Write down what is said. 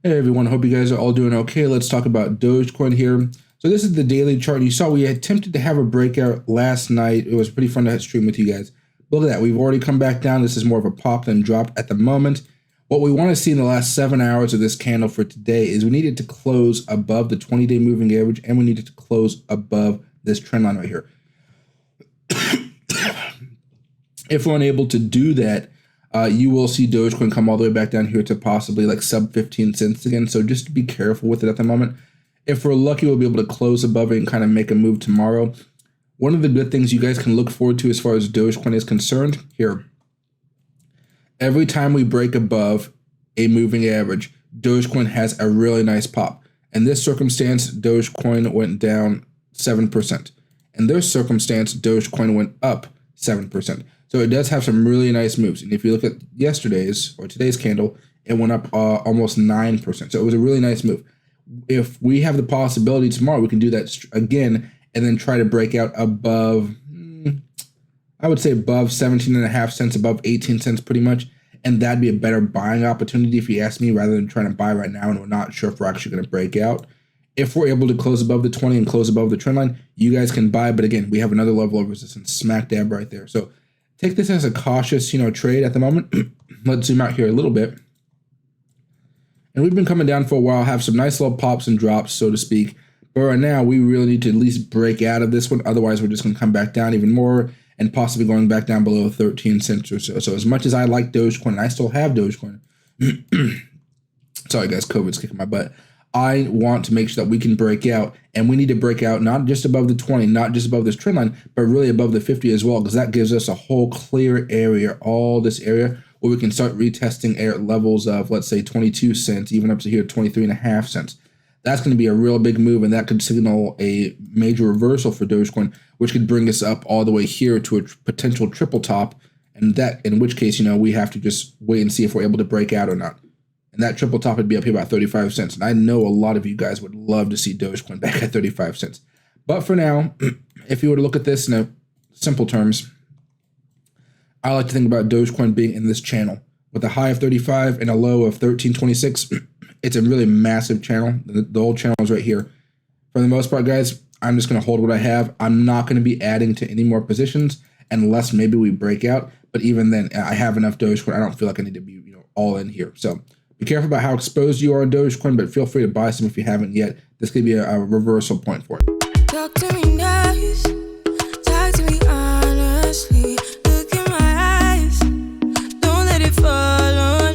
Hey everyone, hope you guys are all doing okay. Let's talk about Dogecoin here. So this is the daily chart. You saw we attempted to have a breakout last night. It was pretty fun to stream with you guys. Look at that. We've already come back down. This is more of a pop than drop at the moment. What we want to see in the last 7 hours of this candle for today is we need it to close above the 20-day moving average, and we need it to close above this trend line right here. If we're unable to do that, you will see Dogecoin come all the way back down here to possibly like sub 15 cents again. So just be careful with it at the moment. If we're lucky, we'll be able to close above it and kind of make a move tomorrow. One of the good things you guys can look forward to as far as Dogecoin is concerned here, every time we break above a moving average, Dogecoin has a really nice pop. In this circumstance, Dogecoin went down 7%. In this circumstance, Dogecoin went up 7%. So it does have some really nice moves. And if you look at yesterday's or today's candle, it went up almost 9%. So it was a really nice move. If we have the possibility tomorrow, we can do that again and then try to break out above, I would say above 17.5 cents, above 18 cents pretty much. And that'd be a better buying opportunity if you ask me, rather than trying to buy right now and we're not sure if we're actually going to break out. If we're able to close above the 20 and close above the trend line, you guys can buy. But again, we have another level of resistance smack dab right there. So take this as a cautious, trade at the moment. Let's zoom out here a little bit. And we've been coming down for a while, have some nice little pops and drops, so to speak. But right now, we really need to at least break out of this one. Otherwise, we're just going to come back down even more and possibly going back down below 13 cents or so. So as much as I like Dogecoin, and I still have Dogecoin. Sorry, guys, COVID's kicking my butt. I want to make sure that we can break out, and we need to break out not just above the 20, not just above this trend line, but really above the 50 as well, because that gives us a whole clear area, all this area where we can start retesting levels of, let's say, 22 cents, even up to here, 23.5 cents. That's going to be a real big move, and that could signal a major reversal for Dogecoin, which could bring us up all the way here to a potential triple top, and that, in which case, we have to just wait and see if we're able to break out or not. And that triple top would be up here about 35 cents. And I know a lot of you guys would love to see Dogecoin back at 35 cents. But for now, if you were to look at this in simple terms, I like to think about Dogecoin being in this channel with a high of 35 and a low of 13.26. It's a really massive channel. The whole channel is right here. For the most part, guys, I'm just going to hold what I have. I'm not going to be adding to any more positions unless maybe we break out. But even then, I have enough Dogecoin. I don't feel like I need to be all in here. So be careful about how exposed you are in Dogecoin, but feel free to buy some if you haven't yet. This could be a reversal point for it. Talk to me nice.